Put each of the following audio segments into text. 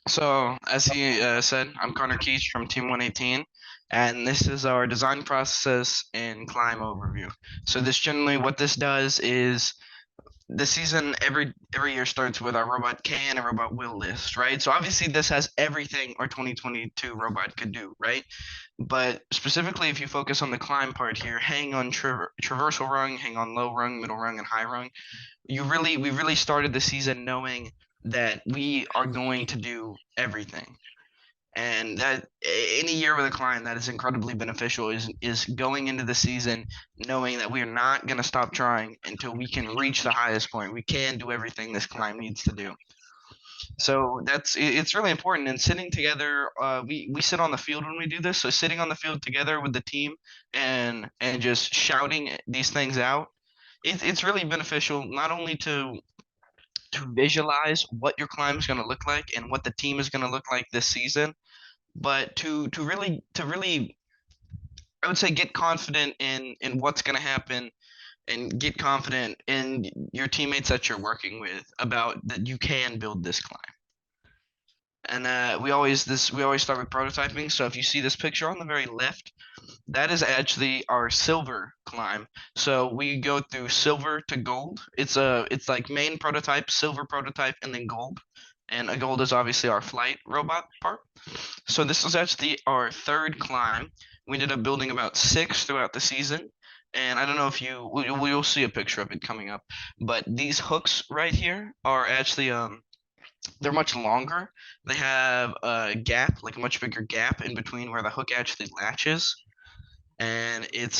So, as he said, I'm Connor Keach from Team 118, and this is our design process and climb overview. So, this generally what this does is the season every year starts with our robot can and robot will list, right? So, obviously, this has everything our 2022 robot could do, right? But specifically, if you focus on the climb part here, hang on traversal rung, hang on low rung, middle rung, and high rung, we really started the season knowing that we are going to do everything, and that any year with a client that is incredibly beneficial is going into the season knowing that we are not going to stop trying until we can reach the highest point. We can do everything this client needs to do. So it's really important. And sitting together, we sit on the field when we do this. So sitting on the field together with the team and just shouting these things out, it's really beneficial not only to visualize what your climb is going to look like and what the team is going to look like this season, but to really I would say get confident in what's going to happen and get confident in your teammates that you're working with about that you can build this climb. And we always start with prototyping. So if you see this picture on the very left, that is actually our silver climb. So we go through silver to gold. It's like main prototype, silver prototype, and then gold. And a gold is obviously our flight robot part. So this is actually our third climb. We ended up building about six throughout the season. And I don't know if you'll see a picture of it coming up, but these hooks right here are actually they're much longer. They have a gap, like a much bigger gap in between where the hook actually latches, and it's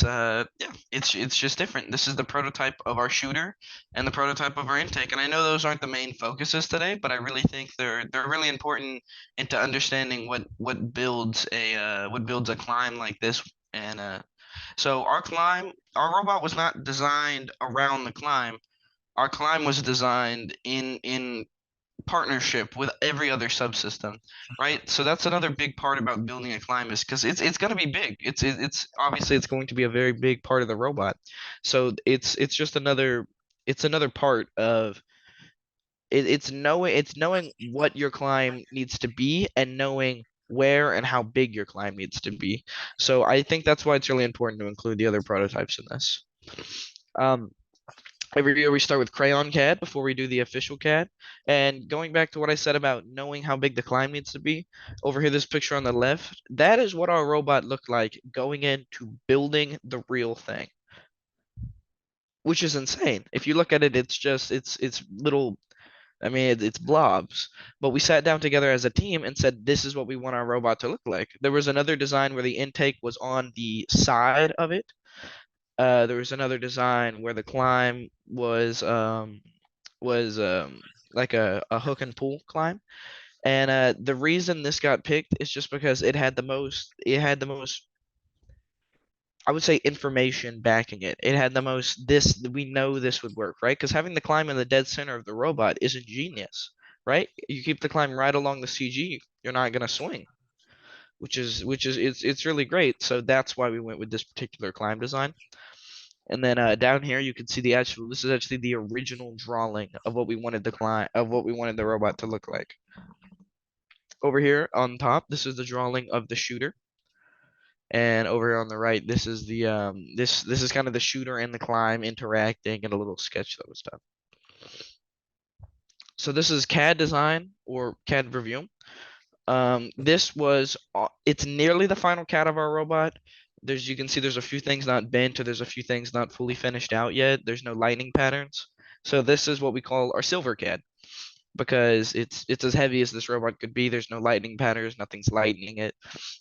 just different. This is the prototype of our shooter and the prototype of our intake. And I know those aren't the main focuses today, but I really think they're really important into understanding what builds a climb like this. And so our robot was not designed around the climb. Our climb was designed in partnership with every other subsystem, right? So that's another big part about building a climb is because it's going to be big. It's obviously it's going to be a very big part of the robot. So it's just another part of it, it's knowing what your climb needs to be and knowing where and how big your climb needs to be. So I think that's why it's really important to include the other prototypes in this. Um, Every year we start with crayon CAD before we do the official CAD. And going back to what I said about knowing how big the climb needs to be, over here, this picture on the left, that is what our robot looked like going into building the real thing, which is insane. If you look at it, it's little, I mean, it's blobs. But we sat down together as a team and said, this is what we want our robot to look like. There was another design where the intake was on the side of it. There was another design where the climb was like a hook and pull climb. And the reason this got picked is just because it had the most I would say information backing it. It had the most this we know this would work, right? Because having the climb in the dead center of the robot is ingenious, right? You keep the climb right along the CG, you're not gonna swing, which is it's really great. So that's why we went with this particular climb design. And then down here you can see this is actually the original drawing of what we wanted the robot to look like. Over here on top, this is the drawing of the shooter. And over here on the right, this is this is kind of the shooter and the climb interacting and a little sketch that was done. So this is CAD design or CAD review. It's nearly the final CAD of our robot. You can see there's a few things not bent or there's a few things not fully finished out yet. There's no lightning patterns. So this is what we call our silver CAD because it's as heavy as this robot could be. There's no lightning patterns, nothing's lightning it.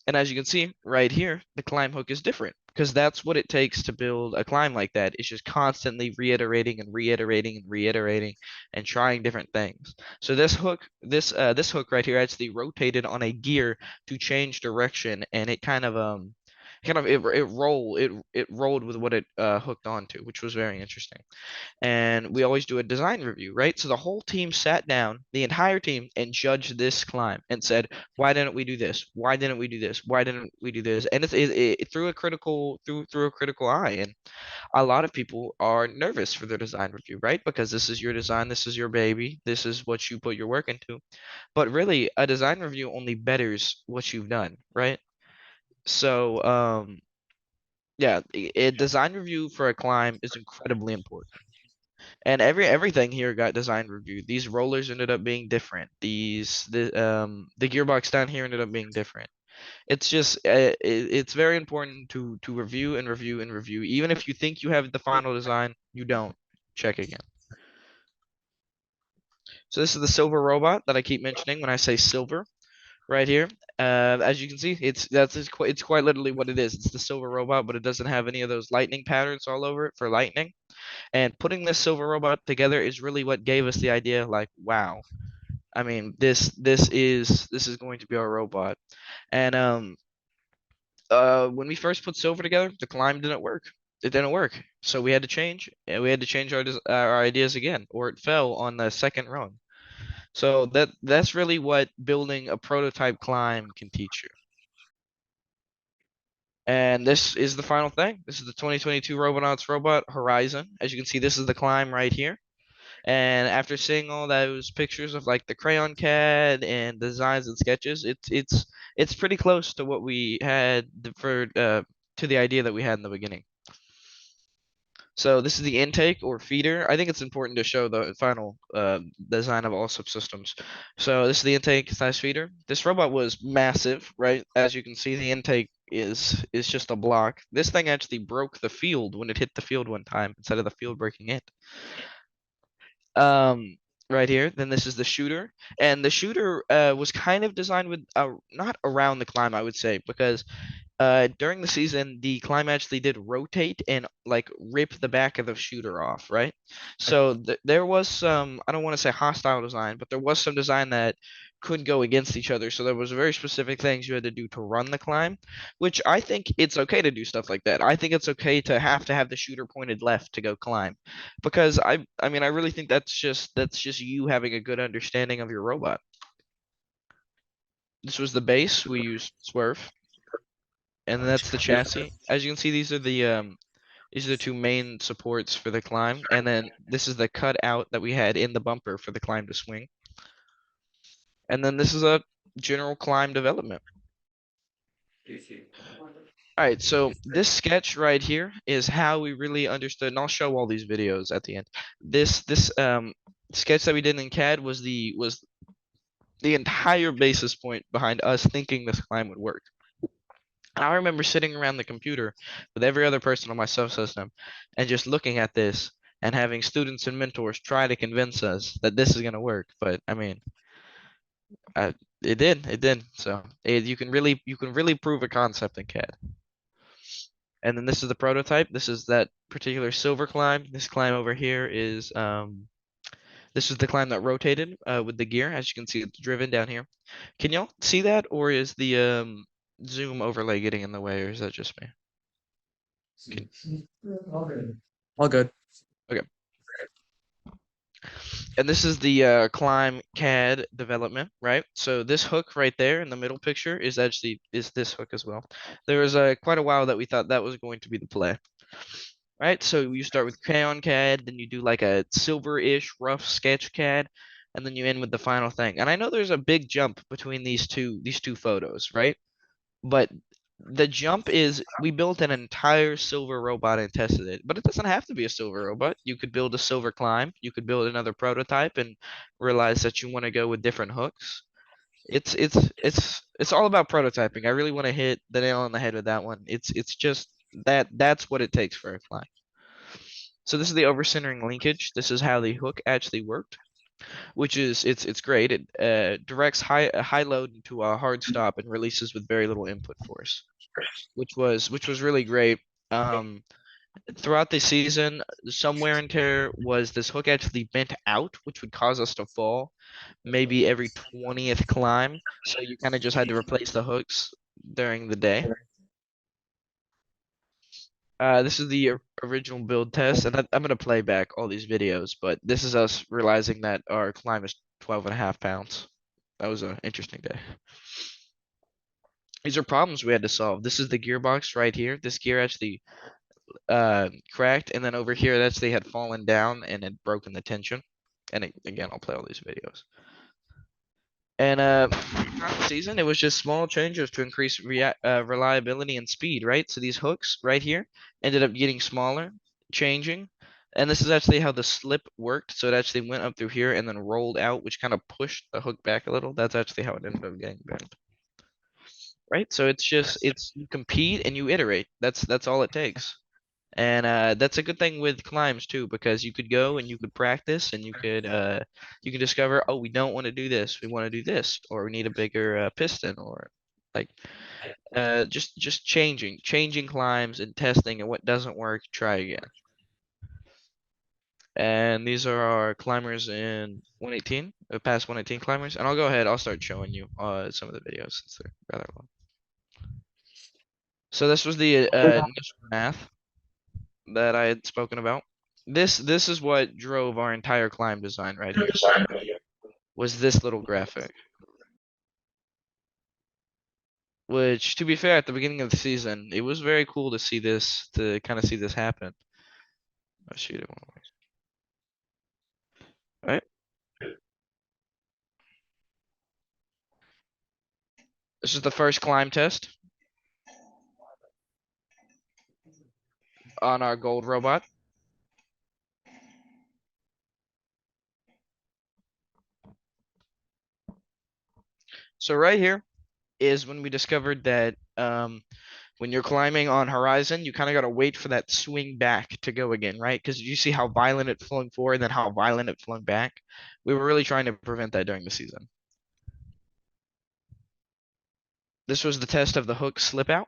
And as you can see right here, the climb hook is different because that's what it takes to build a climb like that. It's just constantly reiterating and reiterating and reiterating and trying different things. So this hook right here actually rotated on a gear to change direction, and it kind of kind of it rolled with what it hooked onto, which was very interesting. And we always do a design review, right? So the whole team sat down, the entire team, and judged this climb and said, why didn't we do this? Why didn't we do this? Why didn't we do this? And it through a critical eye. And a lot of people are nervous for their design review, right? Because this is your design, this is your baby, this is what you put your work into. But really, a design review only betters what you've done, right? So, yeah, a design review for a climb is incredibly important. And everything here got design reviewed. These rollers ended up being different. The gearbox down here ended up being different. It's just it's very important to review and review and review. Even if you think you have the final design, you don't. Check again. So this is the silver robot that I keep mentioning when I say silver right here. As you can see, it's quite literally what it is. It's the silver robot, but it doesn't have any of those lightning patterns all over it for lightning. And putting this silver robot together is really what gave us the idea, like, wow. I mean, this is going to be our robot. And when we first put silver together, the climb didn't work. It didn't work. So we had to change, and we had to change our ideas again, or it fell on the second run. So that's really what building a prototype climb can teach you. And this is the final thing. This is the 2022 Robonauts robot Horizon. As you can see, this is the climb right here. And after seeing all those pictures of like the crayon CAD and designs and sketches, it's pretty close to what we had for to the idea that we had in the beginning. So this is the intake or feeder. I think it's important to show the final design of all subsystems. So this is the intake slash feeder. This robot was massive, right? As you can see, the intake is just a block. This thing actually broke the field when it hit the field one time instead of the field breaking it. Um, right here. Then this is the shooter, and the shooter was kind of designed with not around the climb, I would say, because during the season, the climb actually did rotate and like rip the back of the shooter off, right? So there was some, I don't want to say hostile design, but there was some design that could go against each other. So there was very specific things you had to do to run the climb, which I think it's okay to do stuff like that. I think it's okay to have the shooter pointed left to go climb, because I mean I really think that's just you having a good understanding of your robot. This was the base. We used swerve, and that's the chassis. As you can see, these are the two main supports for the climb, and then this is the cutout that we had in the bumper for the climb to swing. And then this is a general climb development. All right, so this sketch right here is how we really understood, and I'll show all these videos at the end. This sketch that we did in CAD was the entire basis point behind us thinking this climb would work. And I remember sitting around the computer with every other person on my subsystem and just looking at this and having students and mentors try to convince us that this is going to work. But I mean, it did. So you can really prove a concept in CAD. And then this is the prototype. This is that particular silver climb. This climb over here is this is the climb that rotated with the gear. As you can see, it's driven down here. Can y'all see that, or is the zoom overlay getting in the way, or is that just me? All good. Okay. And this is the climb CAD development, right? So this hook right there in the middle picture is this hook as well. There was quite a while that we thought that was going to be the play, right? So you start with crayon CAD, then you do like a silver-ish rough sketch CAD, and then you end with the final thing. And I know there's a big jump between these two photos, right? But the jump is we built an entire silver robot and tested it, but it doesn't have to be a silver robot. You could build a silver climb, you could build another prototype and realize that you want to go with different hooks. It's all about prototyping. I really want to hit the nail on the head with that one. It's just that's what it takes for a climb. So this is the over-centering linkage. This is how the hook actually worked, which is it's great. It directs a high load into a hard stop and releases with very little input force, which was really great. Um, Throughout the season, some wear and tear was this hook actually bent out, which would cause us to fall maybe every 20th climb. So you kind of just had to replace the hooks during the day. This is the original build test, and I'm gonna play back all these videos, but this is us realizing that our climb is 12.5 pounds. That was an interesting day. These are problems we had to solve. This is the gearbox right here. This gear actually cracked, and then over here it actually had fallen down and had broken the tension. And again, I'll play all these videos. And throughout the season, it was just small changes to increase reliability and speed, right? So these hooks right here ended up getting smaller, changing. And this is actually how the slip worked. So it actually went up through here and then rolled out, which kind of pushed the hook back a little. That's actually how it ended up getting bent. Right? So it's you compete and you iterate. That's all it takes. And that's a good thing with climbs too, because you could go and you could practice and you can discover, oh, we don't want to do this, we want to do this, or we need a bigger piston, or like just changing climbs and testing, and what doesn't work, try again. And these are our climbers in 118, past 118 climbers. And I'll go ahead, I'll start showing you some of the videos since they're rather long. So this was the initial math that I had spoken about. This is what drove our entire climb design right here. Was this little graphic. Which, to be fair, at the beginning of the season, it was very cool to see this, to kind of see this happen. Oh shoot, it went away. Right? This is the first climb test on our gold robot. So right here is when we discovered that when you're climbing on horizon, you kind of got to wait for that swing back to go again, right? Because you see how violent it flung forward and then how violent it flung back. We were really trying to prevent that during the season. This was the test of the hook slip out.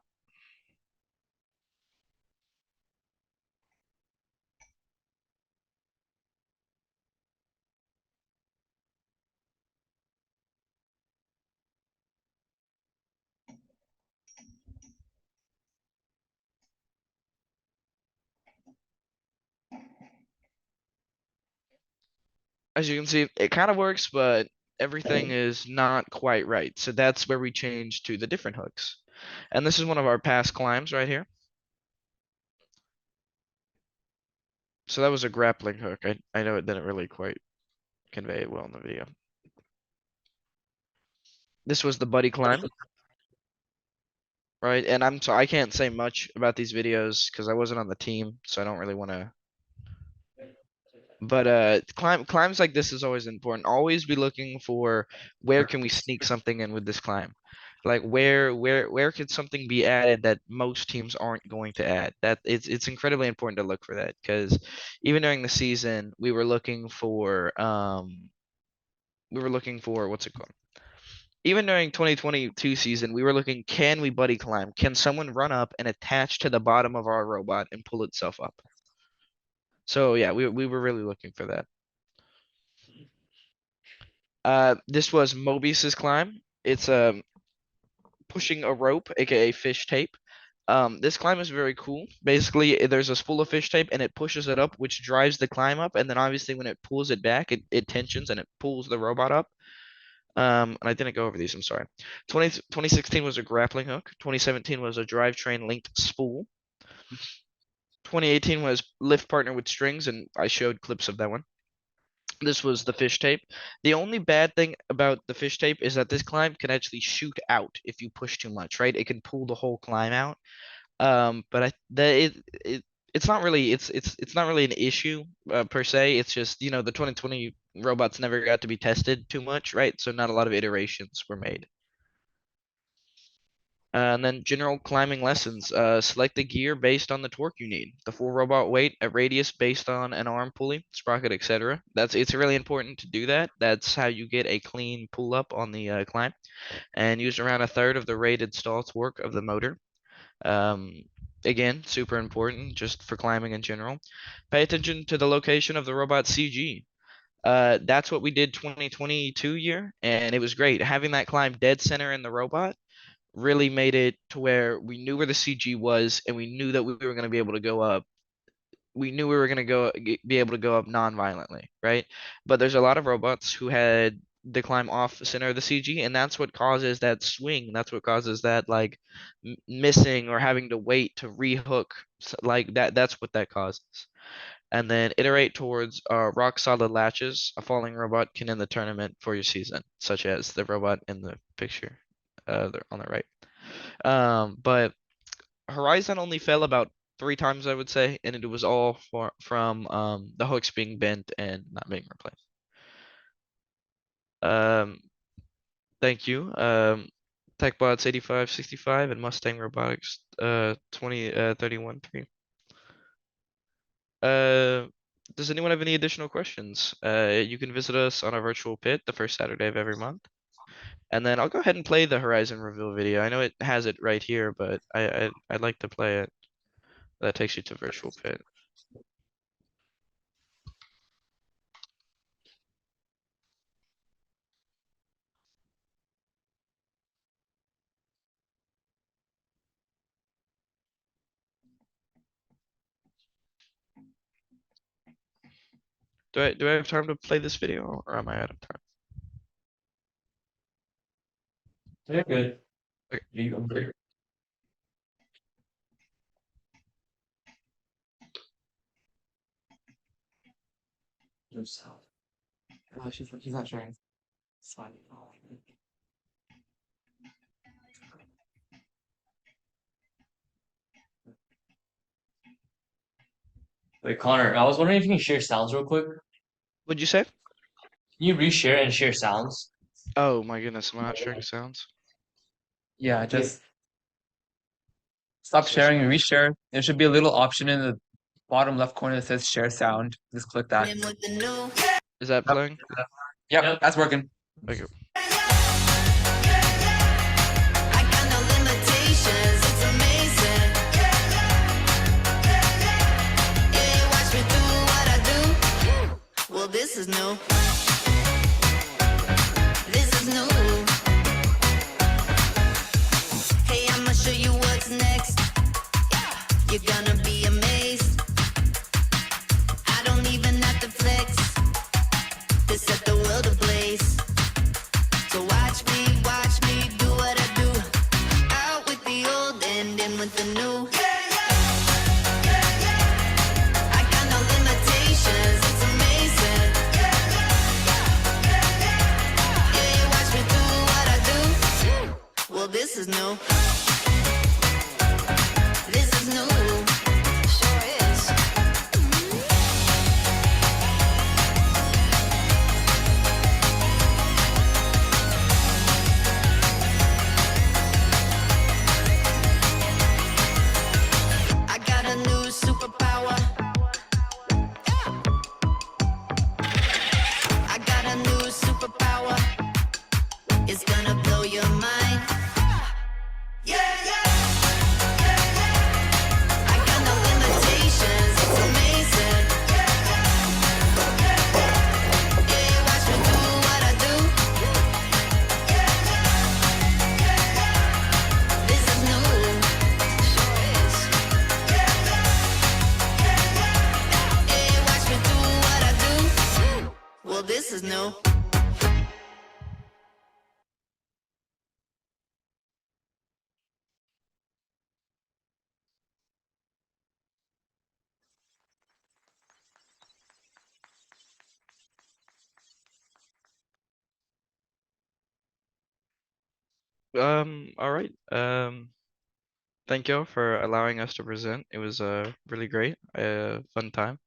As you can see, it kind of works, but everything is not quite right. So that's where we changed to the different hooks. And this is one of our past climbs right here. So that was a grappling hook. I know it didn't really quite convey it well in the video. This was the buddy climb, right? And I can't say much about these videos because I wasn't on the team, so I don't really want to. But climbs like this is always important. Always be looking for where can we sneak something in with this climb. Like where could something be added that most teams aren't going to add? That it's incredibly important to look for that, because even during the season we were looking for what's it called? Even during 2022 season, we were looking, can we buddy climb? Can someone run up and attach to the bottom of our robot and pull itself up? So yeah, we were really looking for that. This was Mobius's climb. It's pushing a rope, aka fish tape. This climb is very cool. Basically, there's a spool of fish tape and it pushes it up, which drives the climb up. And then obviously when it pulls it back, it tensions and it pulls the robot up. And I didn't go over these, I'm sorry. 2016 was a grappling hook. 2017 was a drivetrain linked spool. 2018 was lift partner with strings, and I showed clips of that one. This was the fish tape. The only bad thing about the fish tape is that this climb can actually shoot out if you push too much, right? It can pull the whole climb out. But it's not really it's not really an issue per se. It's just, the 2020 robots never got to be tested too much, right? So not a lot of iterations were made. And then general climbing lessons. Select the gear based on the torque you need. The full robot weight, a radius based on an arm pulley, sprocket, etc. It's really important to do that. That's how you get a clean pull up on the climb. And use around a third of the rated stall torque of the motor. Again, super important just for climbing in general. Pay attention to the location of the robot CG. That's what we did 2022 year, and it was great. Having that climb dead center in the robot really made it to where we knew where the CG was and we knew that we were going to be able to go up. We knew we were going to be able to go up non-violently, right? But there's a lot of robots who had to climb off the center of the CG, and that's what causes that swing. That's what causes that like missing or having to wait to rehook like that. That's what that causes. And then iterate towards rock solid latches. A falling robot can end the tournament for your season, such as the robot in the picture on the right. But Horizon only fell about 3 times, I would say, and it was all from the hooks being bent and not being replaced. Um, thank you. TechBots 8565 and Mustang Robotics 2031 3. Uh, does anyone have any additional questions? You can visit us on our virtual pit the first Saturday of every month. And then I'll go ahead and play the Horizon reveal video. I know it has it right here, but I'd like to play it. That takes you to virtual pit. Do I have time to play this video or am I out of time? Yeah, good. Okay. He's not sharing. It's fine. Wait, Connor, I was wondering if you can share sounds real quick. Can What'd you say? you reshare and share sounds? Oh my goodness, am I not sharing sounds? Yeah, just stop So sharing and sorry. reshare. There should be a little option in the bottom left corner that says share sound. Just click that. Is that Yep, playing? yep, that's working. Okay. I got no limitations, it's amazing. Yeah, watch me do what I do. Well, this is new. This is new. Hey, I'ma show you what's next. You're gonna be amazed. I don't even have to flex to set the world ablaze. So watch me do what I do. Out with the old and in with the new. I got no limitations, it's amazing. Yeah, watch me do what I do. Well, this is new. This is new. Sure is. I got a new superpower. I got a new superpower. It's gonna blow your mind. I got no limitations, it's amazing. Yeah, watch me do what I do. This is new. Sure is. Yeah, watch me do what I do. Well, this is new. All right. Thank y'all for allowing us to present. It was really great. Fun time.